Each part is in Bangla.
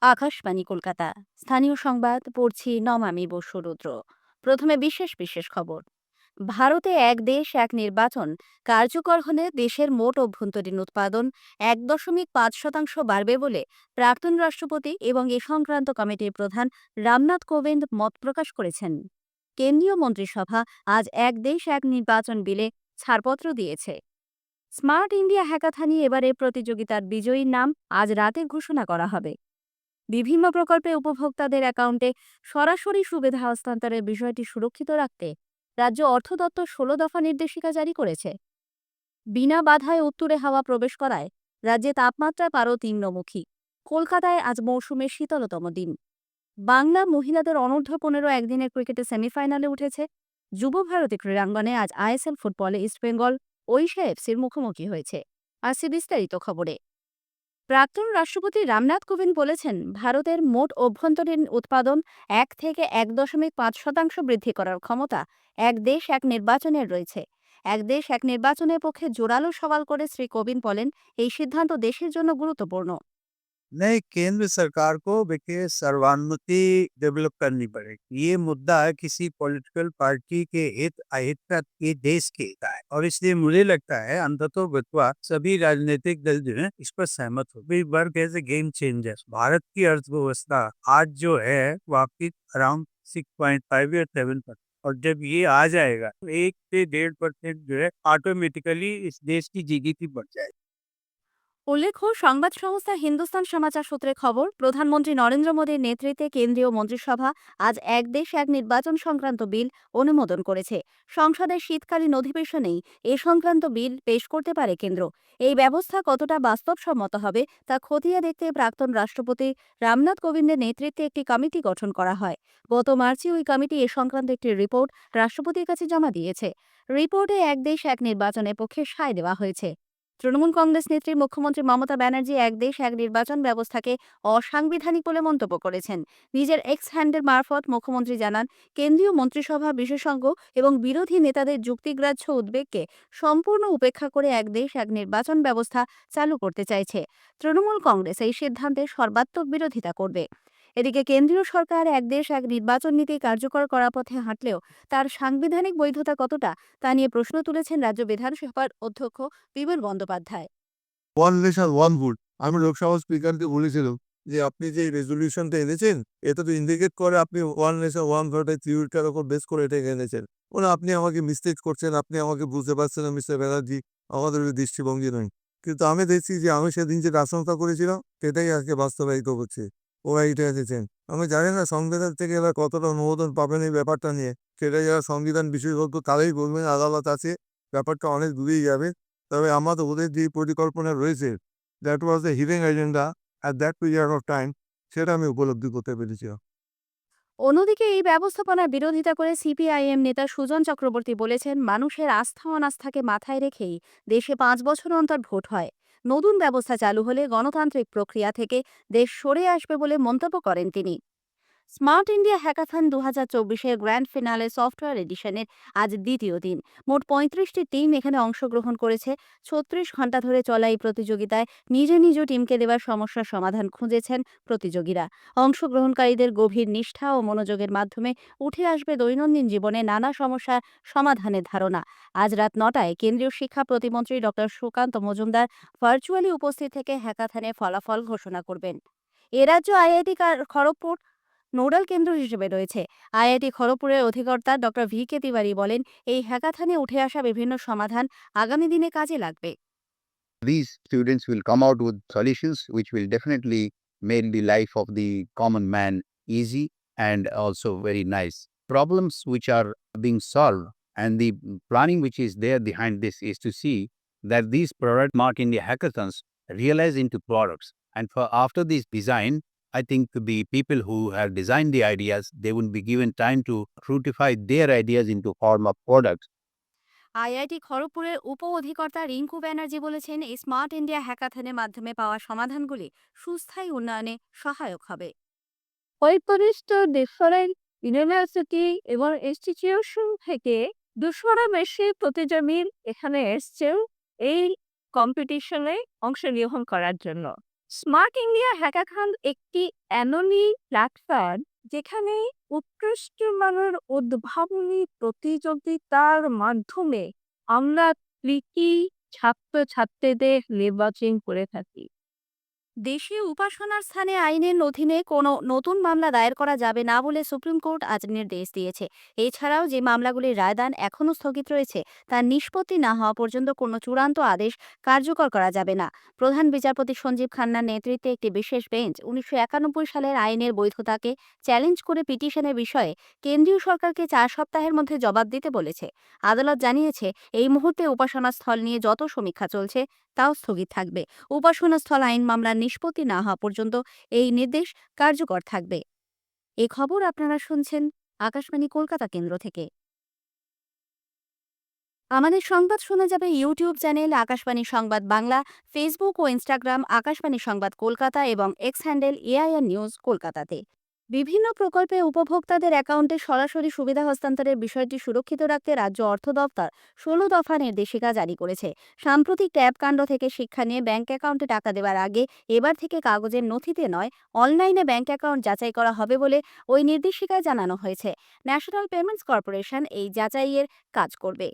আকাশবাণী কলকাতা। স্থানীয় সংবাদ পড়ছি নমামি বসুরুদ্র। প্রথমে বিশেষ বিশেষ খবর। ভারতে এক দেশ এক নির্বাচন কার্যকর হলে দেশের মোট অভ্যন্তরীণ উৎপাদন ১.৫% বাড়বে বলে প্রাক্তন রাষ্ট্রপতি এবং এ সংক্রান্ত কমিটির প্রধান রামনাথ কোবিন্দ মত প্রকাশ করেছেন। কেন্দ্রীয় মন্ত্রিসভা আজ এক দেশ এক নির্বাচন বিলে ছাড়পত্র দিয়েছে। স্মার্ট ইন্ডিয়া হ্যাকাথনে এবারে প্রতিযোগিতার বিজয়ীর নাম আজ রাতে ঘোষণা করা হবে। বিভিন্ন প্রকল্পে উপভোক্তাদের অ্যাকাউন্টে সরাসরি সুবিধা হস্তান্তরের বিষয়টি সুরক্ষিত রাখতে রাজ্য অর্থ দপ্তর ১৬ দফা নির্দেশিকা জারি করেছে। বিনা বাধায় উত্তুরে হাওয়া প্রবেশ করায় রাজ্যে তাপমাত্রায় পারো নিম্নমুখী। কলকাতায় আজ মৌসুমের শীতলতম দিন। বাংলা মহিলাদের অনূর্ধ্ব-১৫ একদিনের ক্রিকেটে সেমিফাইনালে উঠেছে। যুব ভারতী ক্রীড়াঙ্গনে আজ আইএসএল ফুটবলে ইস্টবেঙ্গল ওড়িশা এফসির মুখোমুখি হয়েছে। আসছে বিস্তারিত খবরে। প্রাক্তন রাষ্ট্রপতি রামনাথ কোবিন্দ বলেছেন, ভারতের মোট অভ্যন্তরীণ উৎপাদন ১ থেকে ১.৫% বৃদ্ধি করার ক্ষমতা এক দেশ এক নির্বাচনের রয়েছে। এক দেশ এক নির্বাচনের পক্ষে জোরালো সওয়াল করে শ্রী কোবিন্দ বলেন, এই সিদ্ধান্ত দেশের জন্য গুরুত্বপূর্ণ। नहीं, केंद्र सरकार को देखिए सर्वानुमति डेवलप करनी पड़ेगी। ये मुद्दा किसी पॉलिटिकल पार्टी के हित अहित का ये देश के हित है और इसलिए मुझे लगता है अंततोगत्वा सभी राजनीतिक दल जो है इस पर सहमत हो। Big work as a game changer. Bharat की अर्थव्यवस्था आज जो है वापिस अराउंड 6.5 या 7%। और जब ये आ जाएगा तो 1 से 1.5% जो है ऑटोमेटिकली इस देश की जीडीपी बढ़ जाएगी। উল্লেখ্য, সংবাদ সংস্থা হিন্দুস্তান সমাচার সূত্রে খবর, প্রধানমন্ত্রী নরেন্দ্র মোদীর নেতৃত্বে কেন্দ্রীয় মন্ত্রিসভা আজ এক দেশ এক নির্বাচন সংক্রান্ত বিল অনুমোদন করেছে। সংসদের শীতকালীন অধিবেশনেই এ সংক্রান্ত বিল পেশ করতে পারে কেন্দ্র। এই ব্যবস্থা কতটা বাস্তবসম্মত হবে তা খতিয়ে দেখতে প্রাক্তন রাষ্ট্রপতি রামনাথ কোবিন্দের নেতৃত্বে একটি কমিটি গঠন করা হয়। গত মার্চে ওই কমিটি এ সংক্রান্ত একটি রিপোর্ট রাষ্ট্রপতির কাছে জমা দিয়েছে। রিপোর্টে এক দেশ এক নির্বাচনের পক্ষে সায় দেওয়া হয়েছে। তৃণমূল কংগ্রেস নেত্রী মুখ্যমন্ত্রী মমতা ব্যানার্জি এক দেশ এক নির্বাচন ব্যবস্থাকে অসাংবিধানিক বলে মন্তব্য করেছেন। নিজের এক্স হ্যান্ডেল মারফত মুখ্যমন্ত্রী জানান, কেন্দ্রীয় মন্ত্রিসভা বিশেষজ্ঞ এবং বিরোধী নেতাদের যুক্তিগ্রাহ্য উদ্বেগকে সম্পূর্ণ উপেক্ষা করে এক দেশ এক নির্বাচন ব্যবস্থা চালু করতে চাইছে। তৃণমূল কংগ্রেস এই সিদ্ধান্তের সর্বাত্মক বিরোধিতা করবে। এদিকে কেন্দ্রীয় সরকার এক দেশ এক নির্বাচন নীতি কার্যকর করার পথে হাঁটলেও তার সাংবিধানিক বৈধতা কতটা তা নিয়ে প্রশ্ন তুলেছেন রাজ্য বিধানসভার অধ্যক্ষ Bimal Bandyopadhyay. One nation one vote. আমি লোকসভা স্পিকারকে বলেছিলাম যে আপনি যে রেজলিউশনটা এনেছেন এটা তো ইন্ডিকেট করে আপনি ওয়ান নেশন ওয়ান ভোটের থিওরিটার উপর বেস করে এটা এনেছেন। ওরা আপনি আমাকে মিস্টেক করছেন, আপনি আমাকে বুঝতে পারছেন না মিস্টার ব্যানার্জি, আমাদের ওই দৃষ্টিভঙ্গি নয়। কিন্তু আমি দেখছি যে আমি সেদিন যে আশঙ্কা করেছিলাম সেটাই আজকে বাস্তবায়িত হচ্ছে। ওরা এটা এনেছেন। আমি জানি না সংবিধান থেকে এরা কতটা অনুমোদন পাবেন এই ব্যাপারটা নিয়ে, সেটা যারা সংবিধান বিশেষজ্ঞ তারাই বলবেন, আদালত আছে, ব্যাপারটা অনেক দূরেই যাবে। তবে আমাদের ওদের যে পরিকল্পনা রয়েছে, that was A hidden agenda at that period of time, সেটা আমি উপলব্ধি করতে পেরেছি। অন্যদিকে এই ব্যবস্থাপনার বিরোধিতা করে সিপিআইএম নেতা সুজন চক্রবর্তী বলেছেন, মানুষের আস্থা অনাস্থাকে মাথায় রেখেই দেশে ৫ বছর অন্তর ভোট হয়। নতুন ব্যবস্থা চালু হলে গণতান্ত্রিক প্রক্রিয়া থেকে দেশ সরে আসবে বলে মন্তব্য করেন তিনি। স্মার্ট ইন্ডিয়া হ্যাকাথন ২০২৪-এর গ্র্যান্ড ফিনালে সফটওয়্যার এডিশনের আজ দ্বিতীয় দিন। মোট ৩৫টি টিম এখানে অংশগ্রহণ করেছে। ৩৬ ঘণ্টা ধরে চলা এই প্রতিযোগিতায় নিজ নিজ টিমকে দেওয়ার সমস্যার সমাধান খুঁজেছেন প্রতিযোগীরা। অংশগ্রহণকারীদের গভীর নিষ্ঠা ও মনোযোগের মাধ্যমে উঠে আসবে দৈনন্দিন জীবনে নানা সমস্যার সমাধানের ধারণা। আজ রাত ৯টায় কেন্দ্রীয় শিক্ষা প্রতিমন্ত্রী ডক্টর সুকান্ত মজুমদার ভার্চুয়ালি উপস্থিত থেকে হ্যাকাথনের ফলাফল ঘোষণা করবেন। এ রাজ্য আইআইটি খড়গপুর নোডাল কেন্দ্র হিসেবে রয়েছে। আইআইটি খড়গপুরের অধিকর্তা ডক্টর ভি.কে. তিওয়ারি বলেন, এই হ্যাকাথনে উঠে আসা বিভিন্ন সমাধান আগামী দিনে কাজে লাগবে। These students will come out with solutions which will definitely make the life of the common man easy and also very nice. Problems which are being solved and the planning which is there behind this is to see that these product mark in the hackathons realize into products. And for after this design, I think the people who have designed the ideas, they will be given time to fructify their ideas into form of products. IIT খড়গপুরের উপ অধিকর্তা রিঙ্কু ব্যানার্জি বলেছেন, এই স্মার্ট ইন্ডিয়া হ্যাকাথনের মাধ্যমে পাওয়া সমাধানগুলি সুস্থায়ী উন্নয়নে সহায়ক হবে। পরিষ্ট ডিফারেন্ট ইউনিভার্সিটি এবং ইনস্টিটিউশন থেকে 200-র বেশি প্রতিযোগী এখানে এসছেন এই কম্পিটিশনে অংশগ্রহণ করার জন্য। স্মার্ট ইন্ডিয়া হ্যাকাথন একটি অ্যানুয়ালি প্ল্যাটফর্ম যেখানে উৎকৃষ্ট মানের উদ্ভাবনী প্রতিযোগিতার মাধ্যমে আমরা কৃতি ছাত্রছাত্রীদের নির্বাচন করে থাকি। দেশে উপাসনার স্থানে আইনের অধীনে কোনো নতুন মামলা দায়ের করা যাবে না বলে সুপ্রিম কোর্ট আজ নির্দেশ দিয়েছে। এছাড়াও যে মামলাগুলির রায়দান এখনও স্থগিত রয়েছে তার নিষ্পত্তি না হওয়া পর্যন্ত কোনো চূড়ান্ত আদেশ কার্যকর করা যাবে না। প্রধান বিচারপতি সঞ্জীব খান্নার নেতৃত্বে একটি বিশেষ বেঞ্চ 1991 সালের আইনের বৈধতাকে চ্যালেঞ্জ করে পিটিশনের বিষয়ে কেন্দ্রীয় সরকারকে 4 সপ্তাহের মধ্যে জবাব দিতে বলেছে। আদালত জানিয়েছে এই মুহূর্তে উপাসনা স্থল নিয়ে যত সমীক্ষা চলছে তাও স্থগিত থাকবে। উপাসনা স্থল আইন মামলার নিষ্পত্তি না হওয়া পর্যন্ত এই নির্দেশ কার্যকর থাকবে। এই খবর আপনারা শুনছেন আকাশবাণী কলকাতা কেন্দ্র থেকে। আমাদের সংবাদ শোনা যাবে ইউটিউব চ্যানেল আকাশবাণী সংবাদ বাংলা, ফেসবুক ও ইনস্টাগ্রাম আকাশবাণী সংবাদ কলকাতা এবং এক্স হ্যান্ডেল এআইআর নিউজ কলকাতাতে। বিভিন্ন প্রকল্পে উপভোক্তাদের অ্যাকাউন্টে সরাসরি সুবিধা হস্তান্তরের বিষয়টি সুরক্ষিত রাখতে রাজ্য অর্থ দপ্তর 16 দফা নির্দেশিকা জারি করেছে। সাম্প্রতিক ট্যাব কাণ্ড থেকে শিক্ষা নিয়ে ব্যাংক অ্যাকাউন্টে টাকা দেওয়ার আগে এবার থেকে কাগজের নথিতে নয় অনলাইনে ব্যাংক অ্যাকাউন্ট যাচাই করা হবে বলে ওই নির্দেশিকায় জানানো হয়েছে। ন্যাশনাল পেমেন্টস কর্পোরেশন এই যাচাইয়ের কাজ করবে।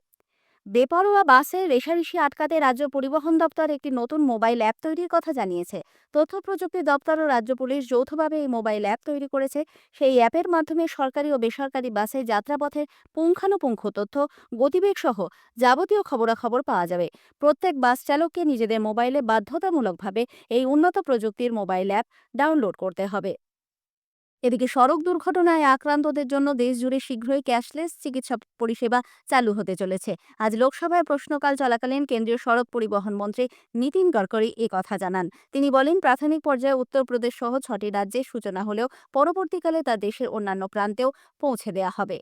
বেপরোয়া বাসে রেষারেষি আটকাতে রাজ্য পরিবহন দপ্তর একটি নতুন মোবাইল অ্যাপ তৈরির কথা জানিয়েছে। তথ্য প্রযুক্তি দপ্তর ও রাজ্য পুলিশ যৌথভাবে এই মোবাইল অ্যাপ তৈরি করেছে। সেই অ্যাপের মাধ্যমে সরকারি ও বেসরকারি বাসে যাত্রাপথের পুঙ্খানুপুঙ্খ তথ্য, গতিবেগ সহ যাবতীয় খবরাখবর পাওয়া যাবে। প্রত্যেক বাস চালককে নিজেদের মোবাইলে বাধ্যতামূলকভাবে এই উন্নত প্রযুক্তির মোবাইল অ্যাপ ডাউনলোড করতে হবে। এদিকে সড়ক দুর্ঘটনায় আক্রান্তদের জন্য দেশজুড়ে শীঘ্রই ক্যাশলেস চিকিৎসা পরিষেবা চালু হতে চলেছে। আজ লোকসভায় প্রশ্নকাল চলাকালীন কেন্দ্রীয় সড়ক পরিবহন মন্ত্রী নীতিন গডকরি এ কথা জানান। তিনি বলেন, প্রাথমিক পর্যায়ে উত্তরপ্রদেশ সহ 6টি রাজ্যে সূচনা হলেও পরবর্তীকালে তা দেশের অন্যান্য প্রান্তেও পৌঁছে দেওয়া হবে।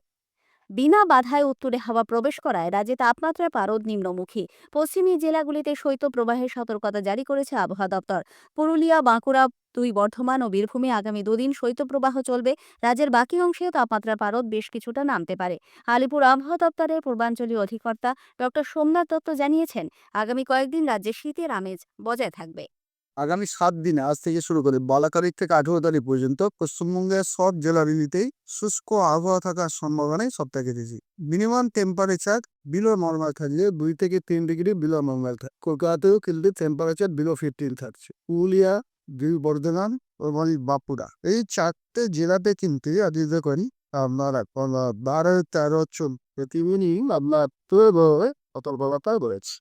বিনা বাধায় উত্তরে হাওয়া প্রবেশ করায় রাজ্যে তাপমাত্রার পারদ নিম্নমুখী। পশ্চিমী জেলাগুলিতে শৈত্যপ্রবাহের সতর্কতা জারি করেছে আবহাওয়া দপ্তর। পুরুলিয়া, বাঁকুড়া, 2 বর্ধমান ও বীরভূমে আগামী 2 দিন শৈত্যপ্রবাহ চলবে। রাজ্যের বাকি অংশেও তাপমাত্রার পারদ বেশ কিছুটা নামতে পারে। আলিপুর আবহাওয়া দপ্তরের পূর্বাঞ্চলীয় অধিকর্তা ডক্টর সোমনাথ দত্ত জানিয়েছেন, আগামী কয়েকদিন রাজ্যে শীতের আমেজ বজায় থাকবে। আগামী 7 দিনে আজ থেকে শুরু করে 12 তারিখ থেকে 18 তারিখ পর্যন্ত পশ্চিমবঙ্গের সব জেলাগুলিতেই শুষ্ক আবহাওয়া থাকার সম্ভাবনাই সবথেকে বেশি। মিনিমাম টেম্পারেচার বিলো নর্মাল থাকলে 2 থেকে 3 ডিগ্রি বিলো নর্মাল থাকে। কলকাতাতেও কিন্তু টেম্পারেচার বিলো 15 থাকছে। পুরুলিয়া, 2 বর্ধমান এবং বাঁকুড়া এই 4টে জেলাতে কিন্তু আজকে দেখুন আপনার 12, 13, 14 প্রতিদিনই আপনার সতর্কতা রয়েছে।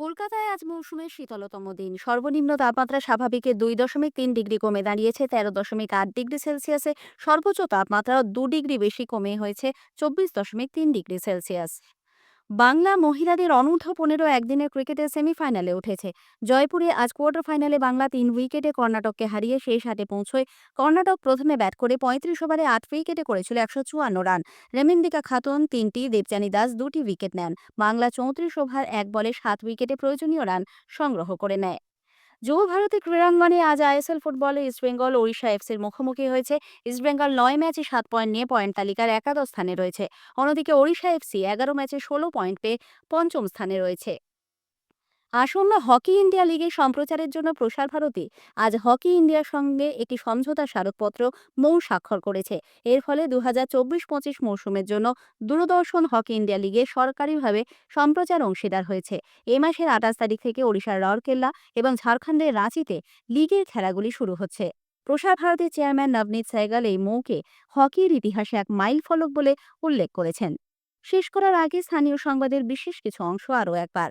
কলকাতায় আজ মৌসুমের শীতলতম দিন। সর্বনিম্ন তাপমাত্রা স্বাভাবিকের 2.3 ডিগ্রি কমে দাঁড়িয়েছে 13.8 ডিগ্রি সেলসিয়াসে। সর্বোচ্চ তাপমাত্রা 2 ডিগ্রি বেশি কমে হয়েছে 24.3 ডিগ্রি সেলসিয়াস। বাংলা মহিলাদের অনূর্ধ্ব-15 একদিনের ক্রিকেটের সেমিফাইনালে উঠেছে। জয়পুরে আজ কোয়ার্টার ফাইনালে বাংলা 3 উইকেটে কর্ণাটককে হারিয়ে শেষ আটে পৌঁছয়। কর্ণাটক প্রথমে ব্যাট করে 35 ওভারে 8 উইকেটে করেছিল 154 রান। রেমেন্দিকা খাতুন 3টি, দেবযানী দাস 2টি উইকেট নেন। বাংলা 34 ওভার 1 বলে 7 উইকেটে প্রয়োজনীয় রান সংগ্রহ করে নেয়। যুব ভারতী ক্রীড়াঙ্গনে আজ আইএসএল ফুটবলে ইস্টবেঙ্গল ওড়িশা এফসির মুখোমুখি হয়েছে। ইস্টবেঙ্গল 9 ম্যাচে 7 পয়েন্ট নিয়ে পয়েন্ট তালিকার একাদশ স্থানে রয়েছে। অন্যদিকে ওড়িশা এফসি 11 ম্যাচে 16 পয়েন্ট পেয়ে পঞ্চম স্থানে রয়েছে। আসন্ন হকি ইন্ডিয়া লিগে সম্প্রচারের জন্য প্রসার ভারতী আজ হকি ইন্ডিয়ার সঙ্গে একটি সমঝোতা স্মারকপত্র মৌন স্বাক্ষর করেছে। এর ফলে 2024-25 মৌসুমের জন্য দূরদর্শন হকি ইন্ডিয়া লিগে সরকারিভাবে সম্প্রচার অংশীদার হয়েছে। এ মাসের 28 তারিখ থেকে ওড়িশার রাউরকেল্লা এবং ঝাড়খণ্ডের রাঁচিতে লিগের খেলাগুলি শুরু হচ্ছে। প্রসার ভারতীর চেয়ারম্যান নবনীত সাইগাল এই মৌকে হকির ইতিহাসে এক মাইল ফলক বলে উল্লেখ করেছেন। শেষ করার আগে স্থানীয় সংবাদের বিশেষ কিছু অংশ আরও একবার।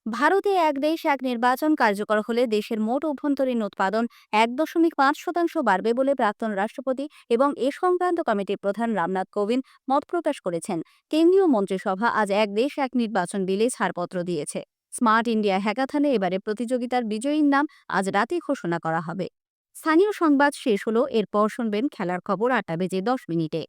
ভারতে এক দেশ এক নির্বাচন কার্যকর হলে দেশের মোট অভ্যন্তরীণ উৎপাদন 1.5% বাড়বে বলে প্রাক্তন রাষ্ট্রপতি এবং এ সংক্রান্ত কমিটির প্রধান রামনাথ কোবিন্দ মত প্রকাশ করেছেন। কেন্দ্রীয় মন্ত্রিসভা আজ এক দেশ এক নির্বাচন বিলে ছাড়পত্র দিয়েছে। স্মার্ট ইন্ডিয়া হ্যাকাথনে এবারে প্রতিযোগিতার বিজয়ীর নাম আজ রাতে ঘোষণা করা হবে। স্থানীয় সংবাদ শেষ হলো, এরপর শুনবেন খেলার খবর 8টা বেজে 10 মিনিটে।